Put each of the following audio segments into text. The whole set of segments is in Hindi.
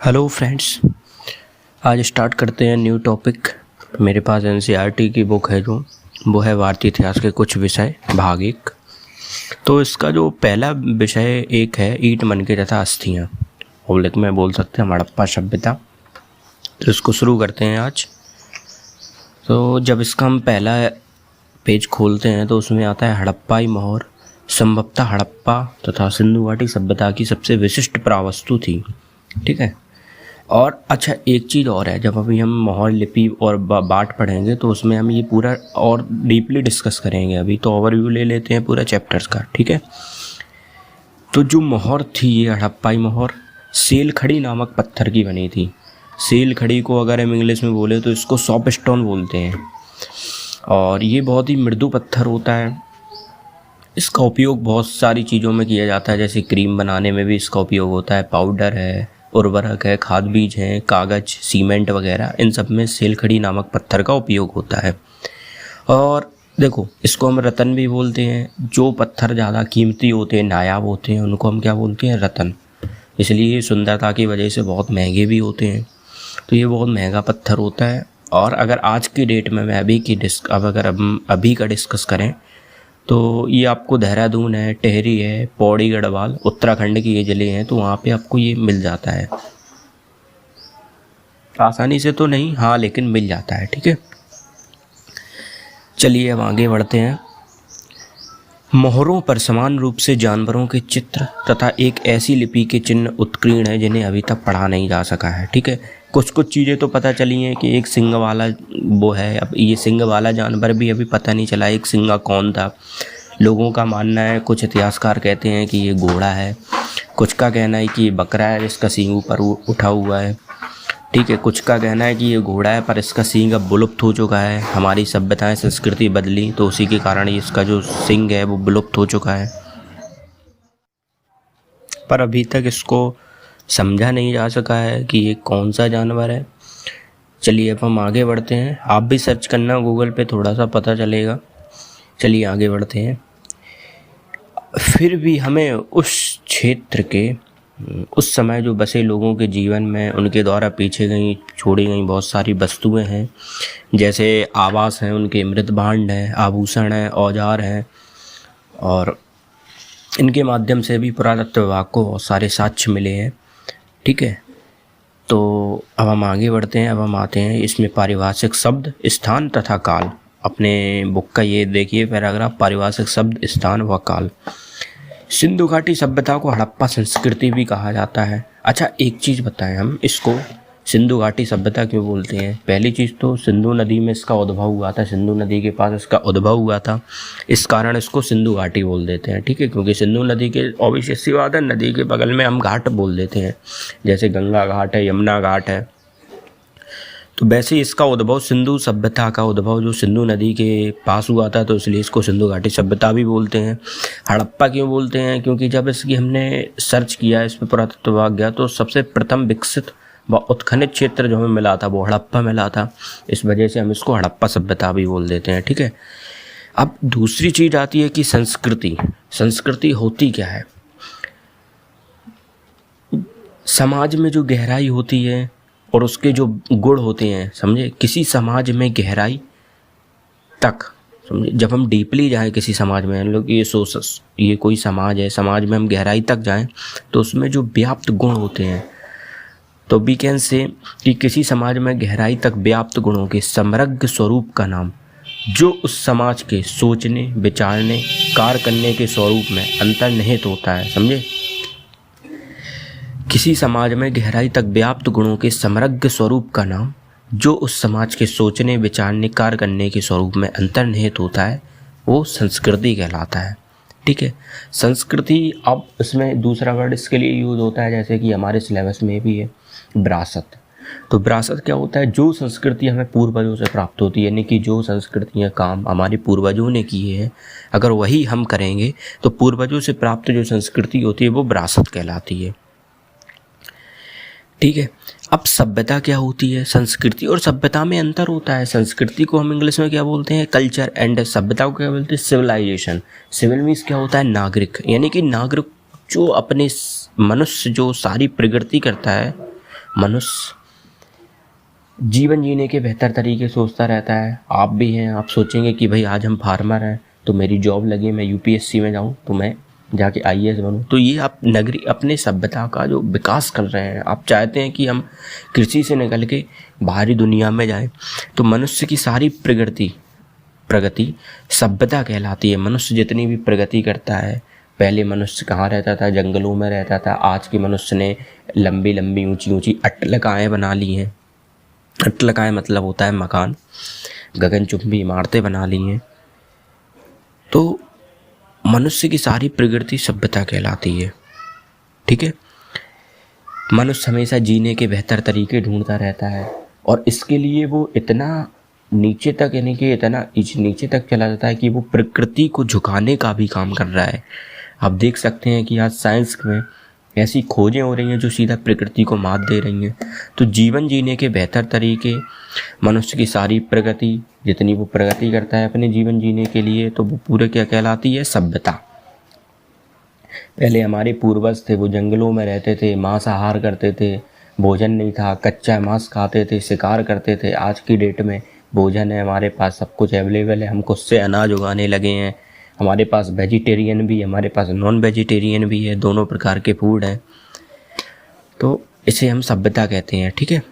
हेलो फ्रेंड्स, आज स्टार्ट करते हैं न्यू टॉपिक। मेरे पास एनसीईआरटी की बुक है जो वो है भारतीय इतिहास के कुछ विषय भाग 1। तो इसका जो पहला विषय एक है ईंट मनके तथा अस्थियाँ, पब्लिक में बोल सकते हैं हड़प्पा सभ्यता। तो इसको शुरू करते हैं आज। तो जब इसका हम पहला पेज खोलते हैं तो उसमें आता है हड़प्पाई मोहर संभवतः हड़प्पा तथा सिंधु घाटी सभ्यता की सबसे विशिष्ट पुरावस्तु थी। ठीक है। और अच्छा, एक चीज़ और है, जब अभी हम मोहर लिपि और बाट पढ़ेंगे तो उसमें हम ये पूरा और डीपली डिस्कस करेंगे। अभी तो ओवरव्यू ले लेते हैं पूरा चैप्टर्स का। ठीक है। तो जो मोहर थी ये हड़प्पाई मोहर सेल खड़ी नामक पत्थर की बनी थी। सेल खड़ी को अगर हम इंग्लिश में बोले तो इसको सॉप स्टोन बोलते हैं। और ये बहुत ही मृदु पत्थर होता है। इसका उपयोग बहुत सारी चीज़ों में किया जाता है, जैसे क्रीम बनाने में भी इसका उपयोग होता है, पाउडर है, उर्वरक है, खाद बीज है, कागज, सीमेंट वगैरह, इन सब में सेलखड़ी नामक पत्थर का उपयोग होता है। और देखो, इसको हम रतन भी बोलते हैं। जो पत्थर ज़्यादा कीमती होते हैं, नायाब होते हैं, उनको हम क्या बोलते हैं? रतन। इसलिए सुंदरता की वजह से बहुत महंगे भी होते हैं। तो ये बहुत महंगा पत्थर होता है। और अगर आज की डेट में मैं अगर हम अभी का डिस्कस करें तो ये आपको देहरादून है, टेहरी है, पौड़ी गढ़वाल, उत्तराखंड की ये ज़िले हैं, तो वहाँ पे आपको ये मिल जाता है। आसानी से तो नहीं, हाँ, लेकिन मिल जाता है। ठीक है। चलिए अब आगे बढ़ते हैं। मोहरों पर समान रूप से जानवरों के चित्र तथा एक ऐसी लिपि के चिन्ह उत्कीर्ण है जिन्हें अभी तक पढ़ा नहीं जा सका है। ठीक है। कुछ चीज़ें तो पता चली हैं कि एक सिंग वाला वो है। अब ये सिंग वाला जानवर भी अभी पता नहीं चला एक सिंगा कौन था। लोगों का मानना है, कुछ इतिहासकार कहते हैं कि ये घोड़ा है, कुछ का कहना है कि ये बकरा है जिसका सींग ऊपर उठा हुआ है। ठीक है। कुछ का कहना है कि ये घोड़ा है पर इसका सींग अब विलुप्त हो चुका है। हमारी सभ्यताएं संस्कृति बदली तो उसी के कारण इसका जो सींग है वो विलुप्त हो चुका है। पर अभी तक इसको समझा नहीं जा सका है कि ये कौन सा जानवर है। चलिए अब हम आगे बढ़ते हैं। आप भी सर्च करना गूगल पे, थोड़ा सा पता चलेगा। चलिए आगे बढ़ते हैं। फिर भी हमें उस क्षेत्र के उस समय जो बसे लोगों के जीवन में उनके द्वारा पीछे छोड़ी गई बहुत सारी वस्तुएं हैं, जैसे आवास हैं, उनके मृत भांड हैं, आभूषण हैं, औजार हैं, और इनके माध्यम से भी पुरातत्व विभाग को बहुत सारे साक्ष्य मिले हैं। ठीक है। तो अब हम आगे बढ़ते हैं। अब हम आते हैं इसमें पारिभाषिक शब्द, स्थान तथा काल। अपने बुक का ये देखिए पैराग्राफ, पारिभाषिक शब्द, स्थान व काल। सिंधु घाटी सभ्यता को हड़प्पा संस्कृति भी कहा जाता है। अच्छा, एक चीज़ बताएं, हम इसको सिंधु घाटी सभ्यता क्यों बोलते हैं? पहली चीज़ तो सिंधु नदी में इसका उद्भव हुआ था, सिंधु नदी के पास इसका उद्भव हुआ था, इस कारण इसको सिंधु घाटी बोल देते हैं। ठीक है। क्योंकि सिंधु नदी के ऑब्वियस सी बात है, नदी के बगल में हम घाट बोल देते हैं, जैसे गंगा घाट है, यमुना घाट है। तो वैसे ही इसका उद्भव, सिंधु सभ्यता का उद्भव जो सिंधु नदी के पास हुआ था, तो इसलिए इसको सिंधु घाटी सभ्यता भी बोलते हैं। हड़प्पा क्यों बोलते हैं? क्योंकि जब इसकी हमने सर्च किया, इस पर पुरातत्व विभाग गया, तो सबसे प्रथम विकसित व उत्खनित क्षेत्र जो हमें मिला था वो हड़प्पा मिला था। इस वजह से हम इसको हड़प्पा सभ्यता भी बोल देते हैं। ठीक है। अब दूसरी चीज़ आती है कि संस्कृति होती क्या है? समाज में जो गहराई होती है और उसके जो गुण होते हैं, समझे, किसी समाज में गहराई तक, समझे, जब हम डीपली जाएं किसी समाज में, हम लोग ये कोई समाज है, समाज में हम गहराई तक जाएं तो उसमें जो व्याप्त गुण होते हैं, तो वी कैन से कि किसी समाज में गहराई तक व्याप्त गुणों के समग्र स्वरूप का नाम जो उस समाज के सोचने, विचारने, कार्य करने के स्वरूप में अंतर्निहित होता है। समझे, किसी समाज में गहराई तक व्याप्त गुणों के समग्र स्वरूप का नाम जो उस समाज के सोचने, विचारने, कार्य करने के स्वरूप में अंतर्निहित होता है, वो संस्कृति कहलाता है। ठीक है। संस्कृति, अब इसमें दूसरा वर्ड इसके लिए यूज़ होता है, जैसे कि हमारे सिलेबस में भी है, विरासत। तो विरासत क्या होता है? जो संस्कृति हमें पूर्वजों से प्राप्त होती है, यानी कि जो संस्कृतियाँ काम हमारे पूर्वजों ने किए हैं, अगर वही हम करेंगे तो पूर्वजों से प्राप्त जो संस्कृति होती है वो विरासत कहलाती है। ठीक है। अब सभ्यता क्या होती है? संस्कृति और सभ्यता में अंतर होता है। संस्कृति को हम इंग्लिश में क्या बोलते हैं? कल्चर, एंड सभ्यता को क्या बोलते हैं? सिविलाइजेशन। सिविल मीन्स क्या होता है? नागरिक, यानी कि नागरिक जो अपने मनुष्य जो सारी प्रगति करता है मनुष्य जीवन जीने के बेहतर तरीके सोचता रहता है। आप भी हैं, आप सोचेंगे कि भाई आज हम फार्मर हैं तो मेरी जॉब लगे, मैं यूपीएससी में जाऊं तो मैं जाके आईएएस बनूं। तो ये आप नगरी अपने सभ्यता का जो विकास कर रहे हैं, आप चाहते हैं कि हम कृषि से निकल के बाहरी दुनिया में जाएं। तो मनुष्य की सारी प्रगति सभ्यता कहलाती है। मनुष्य जितनी भी प्रगति करता है, पहले मनुष्य कहाँ रहता था? जंगलों में रहता था। आज के मनुष्य ने लंबी लंबी ऊंची ऊंची अट्टलकाएँ बना ली हैं। अट्टलकाएँ मतलब होता है मकान, गगनचुंबी इमारतें बना ली हैं। तो मनुष्य की सारी प्रगति सभ्यता कहलाती है, ठीक है। मनुष्य हमेशा जीने के बेहतर तरीके ढूंढता रहता है और इसके लिए वो इतना नीचे तक, यानी कि इतना नीचे तक चला जाता है कि वो प्रकृति को झुकाने का भी काम कर रहा है। आप देख सकते हैं कि आज साइंस में ऐसी खोजें हो रही हैं जो सीधा प्रकृति को मात दे रही हैं। तो जीवन जीने के बेहतर तरीके, मनुष्य की सारी प्रगति, जितनी वो प्रगति करता है अपने जीवन जीने के लिए, तो वो पूरे क्या कहलाती है? सभ्यता। पहले हमारे पूर्वज थे, वो जंगलों में रहते थे, मांसाहार करते थे, भोजन नहीं था, कच्चा मांस खाते थे, शिकार करते थे। आज की डेट में भोजन है, हमारे पास सब कुछ अवेलेबल है, हम खुद से अनाज उगाने लगे हैं। हमारे पास वेजिटेरियन भी है, हमारे पास नॉन वेजिटेरियन भी है, दोनों प्रकार के फूड हैं। तो इसे हम सभ्यता कहते हैं, ठीक है।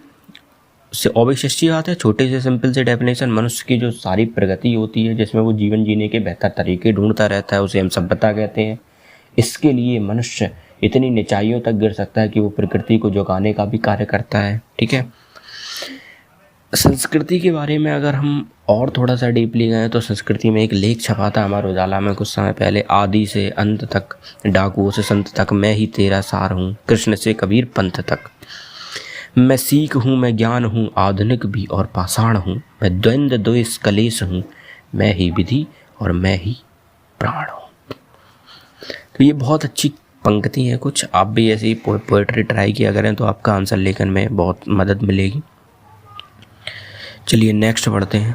इससे ऑब्वियसली बात है, छोटे से सिंपल से डेफिनेशन, मनुष्य की जो सारी प्रगति होती है जिसमें वो जीवन जीने के बेहतर तरीके ढूंढता रहता है, उसे हम सभ्यता कहते हैं। इसके लिए मनुष्य इतनी निचाइयों तक गिर सकता है कि वो प्रकृति को जगाने का भी कार्य करता है, ठीक है। संस्कृति के बारे में अगर हम और थोड़ा सा डीपली गए तो संस्कृति में एक लेख छपा था हमारे उजाला में कुछ समय पहले, आदि से अंत तक, डाकुओं से संत तक, मैं ही तेरा सार हूँ, कृष्ण से कबीर पंथ तक। मैं सीख हूँ, मैं ज्ञान हूँ, आधुनिक भी और पाषाण हूँ, मैं द्वंद्व द्वेष कलेश हूँ, मैं ही विधि और मैं ही प्राण हूँ। तो ये बहुत अच्छी पंक्ति हैं कुछ। आप भी ऐसी पोएट्री ट्राई किया करें तो आपका आंसर लेखन में बहुत मदद मिलेगी। चलिए नेक्स्ट पढ़ते हैं।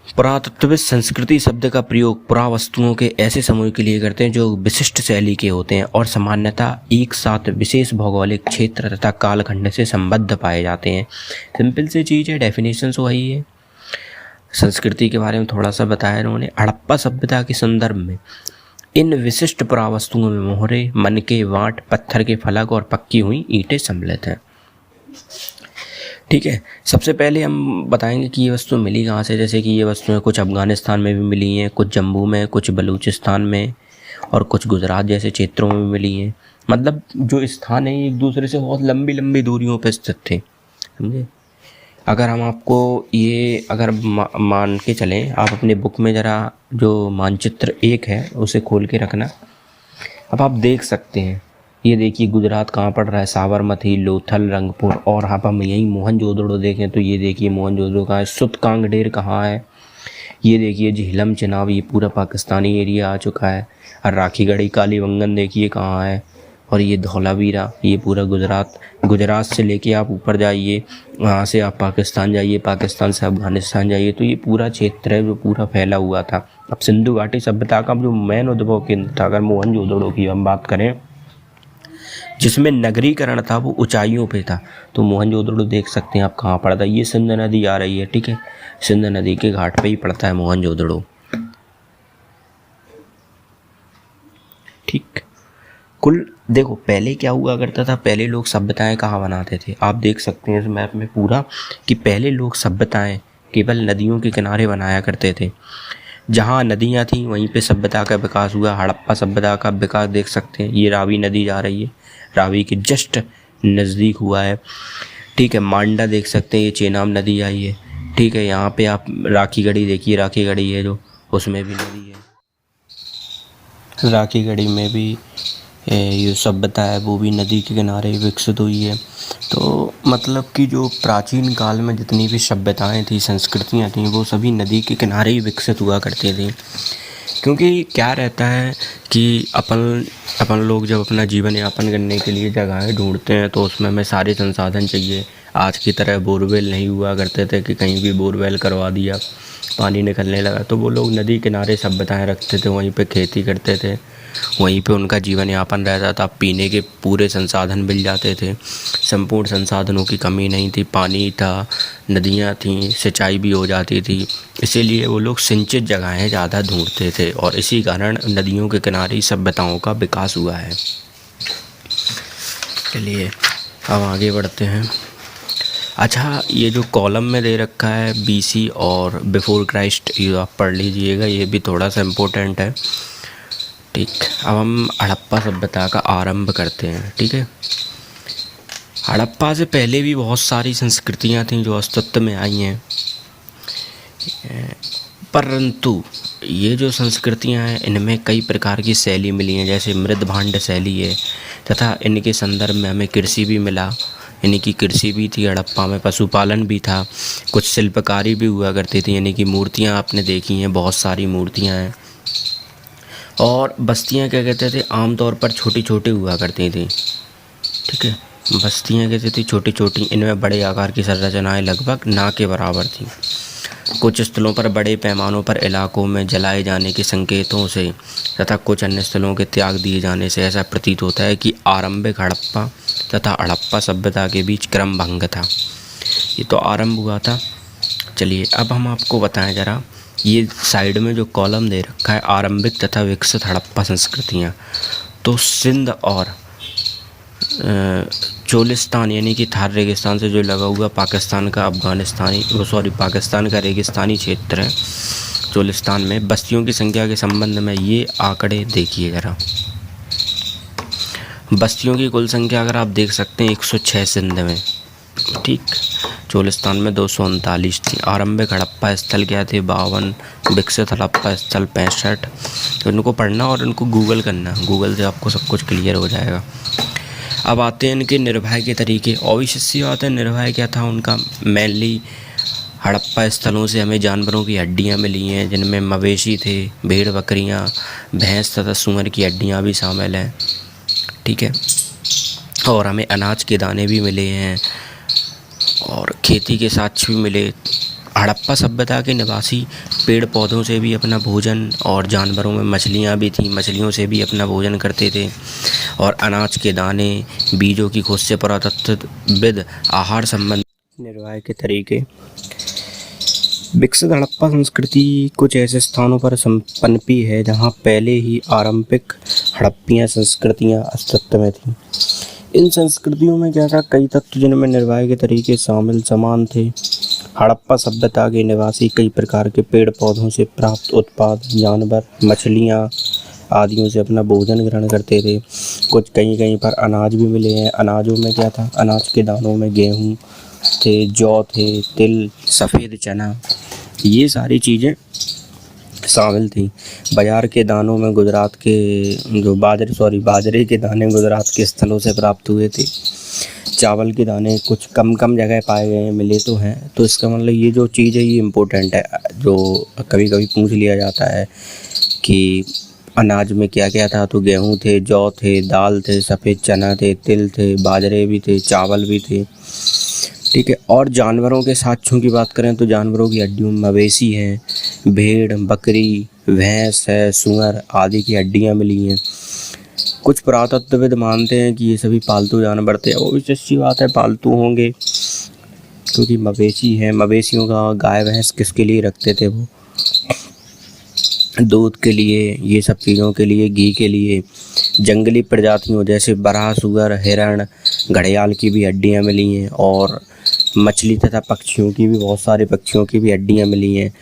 पुरातत्वविद संस्कृति शब्द का प्रयोग पुरावस्तुओं के ऐसे समूह के लिए करते हैं जो विशिष्ट शैली के होते हैं और सामान्यतः एक साथ विशेष भौगोलिक क्षेत्र तथा कालखंड से संबद्ध पाए जाते हैं। सिंपल सी चीज़ है, डेफिनेशन तो वही है। संस्कृति के बारे में थोड़ा सा बताया उन्होंने। हड़प्पा सभ्यता के संदर्भ में इन विशिष्ट पुरावस्तुओं में मोहरे, मनके, वाट, पत्थर के फलक और पक्की हुई ईंटें सम्मिलित हैं, ठीक है। सबसे पहले हम बताएंगे कि ये वस्तु मिली कहाँ से। जैसे कि ये वस्तुएं कुछ अफगानिस्तान में भी मिली हैं, कुछ जम्मू में, कुछ बलूचिस्तान में और कुछ गुजरात जैसे क्षेत्रों में मिली हैं। मतलब जो स्थान है एक दूसरे से बहुत लंबी लंबी दूरियों पर स्थित थे, समझे। अगर हम आपको ये अगर मान के चलें, आप अपने बुक में ज़रा जो मानचित्र 1 है उसे खोल के रखना। अब आप देख सकते हैं, ये देखिए गुजरात कहाँ पड़ रहा है? साबरमती, लोथल, रंगपुर। और हम यहीं मोहनजोदड़ो देखें तो ये देखिए मोहनजोदड़ो कहाँ है, सुतकांगडेर कहाँ है, ये देखिए झीलम चिनाब, ये पूरा पाकिस्तानी एरिया आ चुका है। और राखीगढ़ी कालीबंगन देखिए कहाँ है, और ये धौलावीरा, ये पूरा गुजरात से लेके आप ऊपर जाइए, वहाँ से आप पाकिस्तान जाइए, पाकिस्तान से अफगानिस्तान जाइए, तो ये पूरा क्षेत्र है जो पूरा फैला हुआ था। अब सिंधु घाटी सभ्यता का जो मेन उद्भव केंद्र था, अगर मोहनजोदड़ो की हम बात करें, जिसमें नगरीकरण था वो ऊंचाइयों पे था, तो मोहनजोदड़ो देख सकते हैं आप कहाँ पड़ता है। ये सिंध नदी आ रही है, ठीक है, सिंध नदी के घाट पे ही पड़ता है मोहनजोदड़ो, ठीक। कुल देखो पहले क्या हुआ करता था, पहले लोग सभ्यताएं कहाँ बनाते थे। आप देख सकते हैं इस मैप में पूरा कि पहले लोग सभ्यताएं केवल नदियों के किनारे बनाया करते थे। जहाँ नदियाँ थीं वहीं पे सभ्यता का विकास हुआ। हड़प्पा सभ्यता का विकास देख सकते हैं, ये रावी नदी जा रही है, रावी के जस्ट नज़दीक हुआ है, ठीक है। मांडा देख सकते हैं, ये चेनाब नदी आई है, ठीक है। यहाँ पे आप राखीगढ़ी देखिए, राखीगढ़ी है जो, उसमें भी नदी है। राखीगढ़ी में भी ये सभ्यता है वो भी नदी के किनारे विकसित हुई है। तो मतलब कि जो प्राचीन काल में जितनी भी सभ्यताएं थी, संस्कृतियां थी, वो सभी नदी के किनारे ही विकसित हुआ करती थी। क्योंकि क्या रहता है कि अपन लोग जब अपना जीवन यापन करने के लिए जगहें ढूंढते हैं तो उसमें हमें सारे संसाधन चाहिए। आज की तरह बोरवेल नहीं हुआ करते थे कि कहीं भी बोरवेल करवा दिया पानी निकलने लगा, तो वो लोग नदी किनारे सभ्यताएं रखते थे, वहीं पे खेती करते थे। वहीं पे उनका जीवन यापन रहता था। पीने के पूरे संसाधन मिल जाते थे, संपूर्ण संसाधनों की कमी नहीं थी। पानी था, नदियाँ थीं, सिंचाई भी हो जाती थी। इसीलिए वो लोग सिंचित जगहें ज़्यादा ढूंढते थे और इसी कारण नदियों के किनारे सभ्यताओं का विकास हुआ है। चलिए अब आगे बढ़ते हैं। अच्छा, ये जो कॉलम में दे रखा है BC और बिफोर क्राइस्ट, ये आप पढ़ लीजिएगा, ये भी थोड़ा सा इम्पोर्टेंट है। ठीक, अब हम हड़प्पा सभ्यता का आरंभ करते हैं। ठीक है, हड़प्पा से पहले भी बहुत सारी संस्कृतियां थीं जो अस्तित्व में आई हैं, परंतु ये जो संस्कृतियां हैं इनमें कई प्रकार की शैली मिली हैं, जैसे मृदभांड शैली है, तथा इनके संदर्भ में हमें कृषि भी मिला। इनकी कृषि भी थी हड़प्पा में, पशुपालन भी था, कुछ शिल्पकारी भी हुआ करती थी, यानी कि मूर्तियाँ आपने देखी हैं, बहुत सारी मूर्तियाँ हैं। और बस्तियाँ क्या कहते थे, आमतौर पर छोटी छोटी हुआ करती थी। ठीक है, बस्तियाँ कहते थी छोटी छोटी, इनमें बड़े आकार की संरचनाएं लगभग ना के बराबर थी। कुछ स्थलों पर बड़े पैमानों पर इलाकों में जलाए जाने के संकेतों से तथा कुछ अन्य स्थलों के त्याग दिए जाने से ऐसा प्रतीत होता है कि आरंभिक हड़प्पा तथा हड़प्पा सभ्यता के बीच क्रम भंग था। ये तो आरंभ हुआ था। चलिए अब हम आपको बताएं ज़रा, ये साइड में जो कॉलम दे रखा है आरंभिक तथा विकसित हड़प्पा संस्कृतियाँ, तो सिंध और चोलिस्तान यानी कि थार रेगिस्तान से जो लगा हुआ पाकिस्तान का पाकिस्तान का रेगिस्तानी क्षेत्र है, चोलिस्तान में बस्तियों की संख्या के संबंध में ये आंकड़े देखिए ज़रा। बस्तियों की कुल संख्या अगर आप देख सकते हैं 106 सिंध में, ठीक, चोलिस्तान में 239 थी। आरंभिक हड़प्पा स्थल क्या थे, 52। विकसित हड़प्पा स्थल 65। तो इनको पढ़ना और इनको गूगल करना, गूगल से आपको सब कुछ क्लियर हो जाएगा। अब आते हैं इनके निर्वाह के तरीके। ऑब्वियसली बात है, निर्वाह क्या था उनका, मेनली हड़प्पा स्थलों से हमें जानवरों की हड्डियां मिली हैं, जिनमें मवेशी थे, भेड़ बकरियां, भैंस तथा सूअर की हड्डियां भी शामिल हैं। ठीक है, और हमें अनाज के दाने भी मिले हैं और खेती के साक्ष्य भी मिले। हड़प्पा सभ्यता के निवासी पेड़ पौधों से भी अपना भोजन, और जानवरों में मछलियाँ भी थीं, मछलियों से भी अपना भोजन करते थे, और अनाज के दाने, बीजों की खोज से पुरातत्वविद आहार संबंधी निर्वाह के तरीके। विकसित हड़प्पा संस्कृति कुछ ऐसे स्थानों पर पनपी है जहाँ पहले ही आरंभिक हड़प्पियाँ संस्कृतियाँ अस्तित्व में थीं। इन संस्कृतियों में क्या था, कई तत्व जिनमें निर्वाह के तरीके शामिल समान थे। हड़प्पा सभ्यता के निवासी कई प्रकार के पेड़ पौधों से प्राप्त उत्पाद, जानवर, मछलियाँ आदियों से अपना भोजन ग्रहण करते थे। कुछ कहीं पर अनाज भी मिले हैं। अनाजों में क्या था, अनाज के दानों में गेहूँ थे, जौ थे, तिल, सफ़ेद चना, ये सारी चीज़ें शामिल थी। बाजार के दानों में गुजरात के जो बाजरे के दाने गुजरात के स्थलों से प्राप्त हुए थे। चावल के दाने कुछ कम जगह पाए गए हैं, मिले तो हैं। तो इसका मतलब ये जो चीज़ है ये इम्पोर्टेंट है, जो कभी कभी पूछ लिया जाता है कि अनाज में क्या क्या था, तो गेहूँ थे, जौ थे, दाल थे, सफ़ेद चना थे, तिल थे, बाजरे भी थे, चावल भी थे। ठीक है, और जानवरों के साक्ष्यों की बात करें तो जानवरों की हड्डियों में मवेशी हैं, भेड़, बकरी, भैंस है, सूअर आदि की हड्डियाँ मिली हैं। कुछ पुरातत्वविद मानते हैं कि ये सभी पालतू जानवर थे। वो भी अच्छी बात है, पालतू होंगे क्योंकि मवेशी है। मवेशियों का गाय भैंस किसके लिए रखते थे, वो दूध के लिए, ये सब चीज़ों के लिए, घी के लिए। जंगली प्रजातियों जैसे बरहा, सुअर, हिरण, घड़ियाल की भी हड्डियाँ मिली हैं, और मछली तथा पक्षियों की भी, बहुत सारे पक्षियों की भी हड्डियाँ मिली हैं।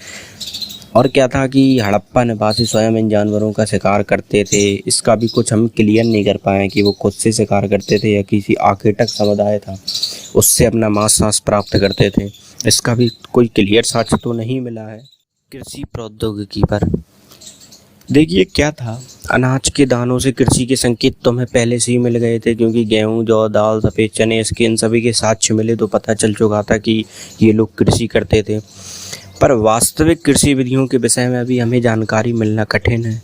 और क्या था कि हड़प्पा निवासी स्वयं इन जानवरों का शिकार करते थे। इसका भी कुछ हम क्लियर नहीं कर पाए कि वो खुद से शिकार करते थे या किसी आखेटक समुदाय था उससे अपना मांस प्राप्त करते थे। इसका भी कोई क्लियर साक्ष्य तो नहीं मिला है। कृषि प्रौद्योगिकी पर देखिए क्या था, अनाज के दानों से कृषि के संकेत तो हमें पहले से ही मिल गए थे, क्योंकि गेहूँ, जौ, दाल, सफ़ेद चने, इसके इन सभी के साक्ष्य मिले तो पता चल चुका था कि ये लोग कृषि करते थे। पर वास्तविक कृषि विधियों के विषय में अभी हमें जानकारी मिलना कठिन है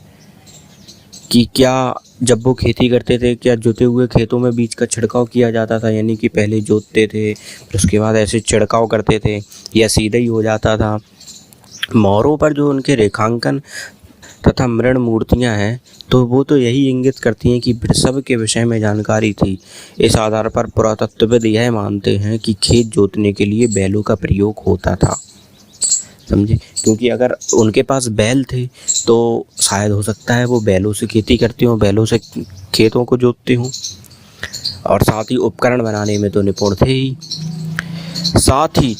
कि क्या जब वो खेती करते थे, क्या जुते हुए खेतों में बीज का छिड़काव किया जाता था, यानी कि पहले जोतते थे फिर उसके बाद ऐसे छिड़काव करते थे, या सीधा ही हो जाता था। मोहरों पर जो उनके रेखांकन तथा मृण मूर्तियां हैं, तो वो तो यही इंगित करती हैं कि वृषभ के विषय में जानकारी थी। इस आधार पर पुरातत्वविद यह मानते हैं कि खेत जोतने के लिए बैलों का प्रयोग होता था। समझे, क्योंकि अगर उनके पास बैल थे तो शायद हो सकता है वो बैलों से खेती करते हों, बैलों से खेतों को जोतते हों, और साथ ही उपकरण बनाने में तो निपुण थे ही। साथ ही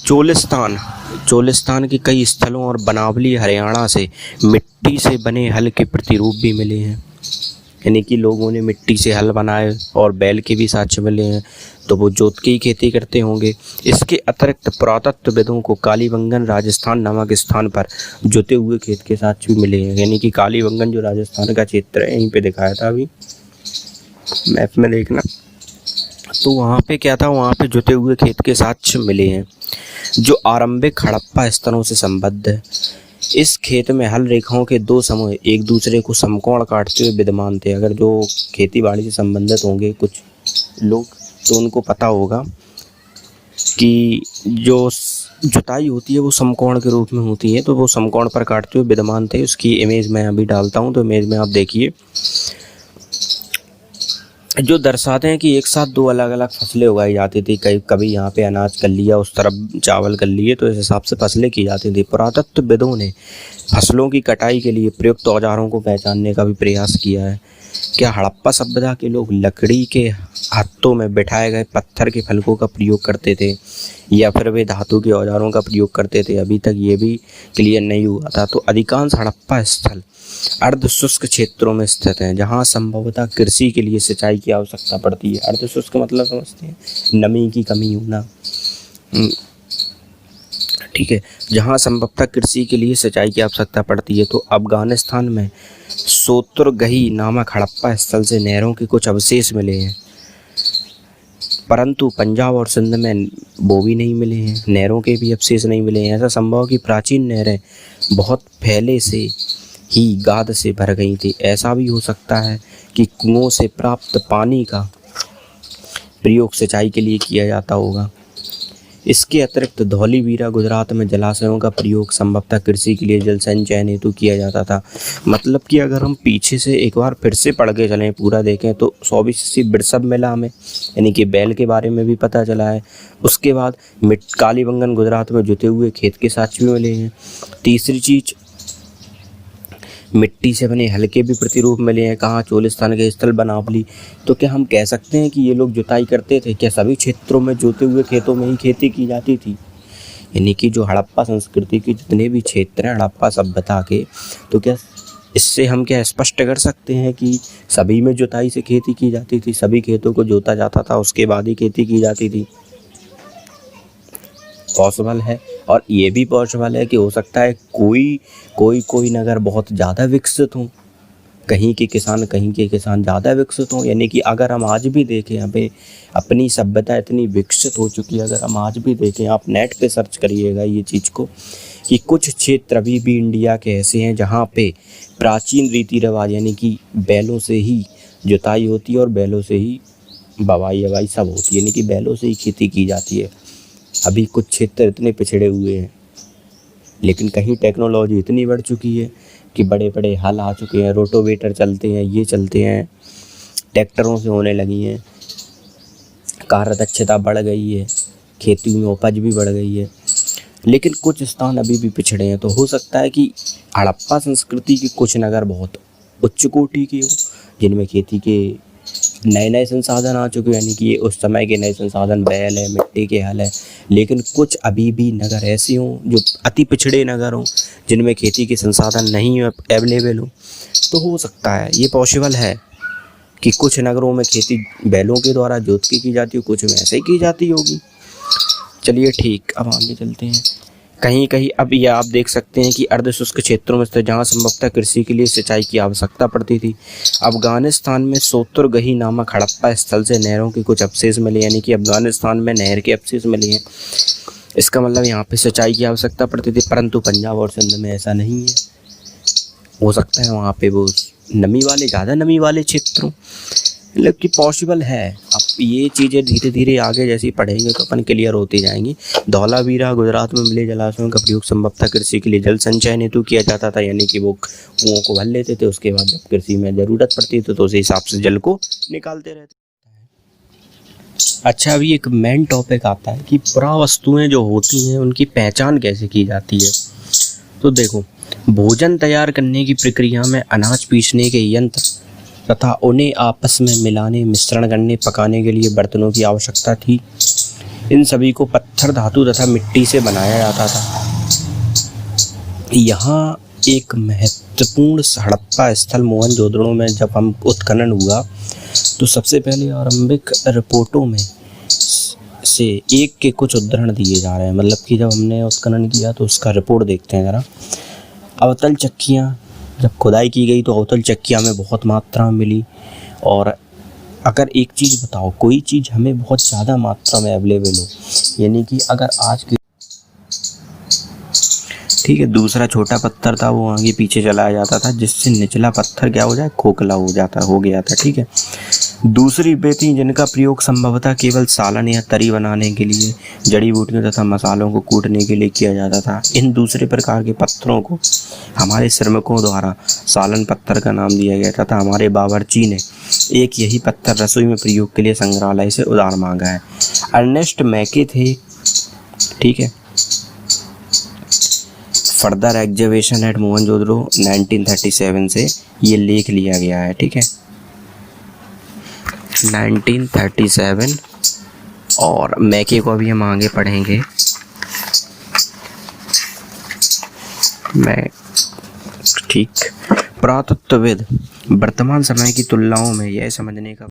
चोलिस्तान के कई स्थलों और बनावली हरियाणा से मिट्टी से बने हल के प्रतिरूप भी मिले हैं, यानी कि लोगों ने मिट्टी से हल बनाए और बैल के भी साक्ष्य मिले हैं, तो वो जोत के ही खेती करते होंगे। इसके अतिरिक्त पुरातत्वविदों को कालीबंगन राजस्थान नामक स्थान पर जोते हुए खेत के साक्ष्य भी मिले हैं, यानी कि कालीबंगन जो राजस्थान का क्षेत्र है, यहीं पे दिखाया था अभी मैप में देखना, तो वहाँ पे क्या था, वहाँ पे जुते हुए खेत के साक्ष्य मिले हैं जो आरंभिक हड़प्पा स्तरों से संबद्ध है। इस खेत में हल रेखाओं के दो समूह एक दूसरे को समकोण काटते हुए विद्यमान थे। अगर जो खेती बाड़ी से संबंधित होंगे कुछ लोग तो उनको पता होगा कि जो जुताई होती है वो समकोण के रूप में होती है, तो वो समकोण पर काटते हुए विद्यमान थे। उसकी इमेज मैं अभी डालता हूँ, तो इमेज में आप देखिए जो दर्शाते हैं कि एक साथ दो अलग अलग फसलें उगाई जाती थी। कभी यहाँ पे अनाज कर लिया, उस तरफ चावल कर लिए, तो इस हिसाब से फसलें की जाती थी। पुरातत्वविदों ने फसलों की कटाई के लिए प्रयुक्त औजारों को पहचानने का भी प्रयास किया है। क्या हड़प्पा सभ्यता के लोग लकड़ी के हाथों में बिठाए गए पत्थर के फलकों का प्रयोग करते थे या फिर वे धातु के औजारों का प्रयोग करते थे? अभी तक ये भी क्लियर नहीं हुआ था। तो अधिकांश हड़प्पा स्थल अर्ध शुष्क क्षेत्रों में स्थित हैं, जहां संभवतः कृषि के लिए सिंचाई की आवश्यकता पड़ती है। अर्ध शुष्क मतलब समझते हैं, नमी की कमी होना, ठीक है, जहां संभवतः कृषि के लिए सिंचाई की आवश्यकता पड़ती है। तो अफगानिस्तान में सोतुरगही नामक हड़प्पा स्थल से नहरों के कुछ अवशेष मिले हैं, परंतु पंजाब और सिंध में वो भी नहीं मिले हैं, नहरों के भी अवशेष नहीं मिले हैं। ऐसा संभव कि प्राचीन नहरें बहुत पहले से ही गाद से भर गई थी। ऐसा भी हो सकता है कि कुओं से प्राप्त पानी का प्रयोग सिंचाई के लिए किया जाता होगा। इसके अतिरिक्त धौलीवीरा गुजरात में जलाशयों का प्रयोग संभवतः कृषि के लिए जल संचयन हेतु किया जाता था। मतलब कि अगर हम पीछे से एक बार फिर से पढ़ के चलें, पूरा देखें, तो 24 वृषभ मिला हमें, यानी कि बैल के बारे में भी पता चला है। उसके बाद कालीबंगन गुजरात में जुते हुए खेत के साक्ष्य भी मिले हैं। तीसरी चीज, मिट्टी से बने हल्के भी प्रतिरूप मिले हैं। कहाँ? चोलिस्तान के स्थल बनावली। तो क्या हम कह सकते हैं कि ये लोग जुताई करते थे? क्या सभी क्षेत्रों में जोते हुए खेतों में ही खेती की जाती थी? यानी कि जो हड़प्पा संस्कृति के जितने भी क्षेत्र हैं हड़प्पा सभ्यता के, तो क्या इससे हम क्या स्पष्ट कर सकते हैं कि सभी में जुताई से खेती की जाती थी, सभी खेतों को जोता जाता था, उसके बाद ही खेती की जाती थी? पॉसिबल है। और ये भी पॉसिबल है कि हो सकता है कोई नगर बहुत ज़्यादा विकसित हो, कहीं के किसान ज़्यादा विकसित हों। यानी कि अगर हम आज भी देखें, अभी अपनी सभ्यता इतनी विकसित हो चुकी है, अगर हम आज भी देखें, आप नेट पे सर्च करिएगा ये चीज़ को, कि कुछ क्षेत्र अभी भी इंडिया के ऐसे हैं जहाँ पे प्राचीन रीति रिवाज, यानी कि बैलों से ही जुताई होती है और बैलों से ही बवाई सब होती है, यानी कि बैलों से ही खेती की जाती है। अभी कुछ क्षेत्र इतने पिछड़े हुए हैं, लेकिन कहीं टेक्नोलॉजी इतनी बढ़ चुकी है कि बड़े बड़े हल आ चुके हैं, रोटोवेटर चलते हैं, ये चलते हैं, ट्रैक्टरों से होने लगी हैं, कार्य दक्षता बढ़ गई है, खेती में उपज भी बढ़ गई है, लेकिन कुछ स्थान अभी भी पिछड़े हैं। तो हो सकता है कि हड़प्पा संस्कृति के कुछ नगर बहुत उच्च कोटि के हो, जिनमें खेती के नए संसाधन आ चुके हैं, यानी कि ये उस समय के नए संसाधन बैल है, मिट्टी के हल है, लेकिन कुछ अभी भी नगर ऐसे हों जो अति पिछड़े नगर हों, जिनमें खेती के संसाधन नहीं अवेलेबल हो। तो हो सकता है, ये पॉसिबल है कि कुछ नगरों में खेती बैलों के द्वारा जोत के की जाती हो, कुछ में ऐसे ही की जाती होगी। चलिए ठीक, अब आगे चलते हैं। कहीं अब ये आप देख सकते हैं कि अर्ध शुष्क क्षेत्रों में स्थित जहाँ संभवतः कृषि के लिए सिंचाई की आवश्यकता पड़ती थी। अफगानिस्तान में सोतुरगही नामक हड़प्पा स्थल से नहरों के कुछ अवशेष मिले, यानी कि अफगानिस्तान में नहर के अवशेष मिले हैं। इसका मतलब यहाँ पे सिंचाई की आवश्यकता पड़ती थी, परंतु पंजाब और सिंध में ऐसा नहीं है। हो सकता है वहाँ पे वो ज़्यादा नमी वाले क्षेत्रों। मतलब कि पॉसिबल है। अब ये चीज़ें धीरे धीरे आगे जैसे ही पढ़ेंगे तो अपन क्लियर होती जाएंगी। धौलावीरा गुजरात में मिले जलाशयों का प्रयोग संभवतः कृषि के लिए जल संचयन हेतु किया जाता था, यानी कि वो कुओं को भर लेते थे, उसके बाद जब कृषि में ज़रूरत पड़ती थी तो उस हिसाब से जल को निकालते रहते। अच्छा, अभी एक मेन टॉपिक आता है कि पुरावस्तुएं जो होती हैं उनकी पहचान कैसे की जाती है। तो देखो, भोजन तैयार करने की प्रक्रिया में अनाज पीसने के यंत्र तथा उन्हें आपस में मिलाने, मिश्रण करने, पकाने के लिए बर्तनों की आवश्यकता थी। इन सभी को पत्थर, धातु तथा मिट्टी से बनाया जाता था। यहाँ एक महत्वपूर्ण हड़प्पा स्थल मोहनजोदड़ो में जब हम उत्खनन हुआ तो सबसे पहले आरंभिक रिपोर्टों में से एक के कुछ उदाहरण दिए जा रहे हैं। मतलब कि जब हमने उत्खनन किया तो उसका रिपोर्ट देखते हैं ज़रा। अवतल चक्कियाँ, जब खुदाई की गई तो अवतल चक्कियाँ में बहुत मात्रा में मिली। और अगर एक चीज़ बताओ, कोई चीज़ हमें बहुत ज़्यादा मात्रा में अवेलेबल हो, यानी कि अगर आज की, ठीक है, दूसरा छोटा पत्थर था वो आगे पीछे चलाया जाता था जिससे निचला पत्थर क्या हो जाए, खोखला हो गया था। ठीक है। दूसरी वे थी जिनका प्रयोग संभवतः केवल सालन या तरी बनाने के लिए, जड़ी बूटियों तथा मसालों को कूटने के लिए किया जाता था। इन दूसरे प्रकार के पत्थरों को हमारे श्रमिकों द्वारा सालन पत्थर का नाम दिया गया तथा हमारे बावर्ची ने एक यही पत्थर रसोई में प्रयोग के लिए संग्रहालय से उधार मांगा है। अर्नेस्ट मैके थे। ठीक है। फर्दर एग्जीबिशन एट मोहनजोदड़ो 1937 से ये लेख लिया गया है। ठीक है, 1937। और मैके को भी हम आगे पढ़ेंगे। ठीक। पुरातत्वविद वर्तमान समय की तुलनाओं में यह समझने का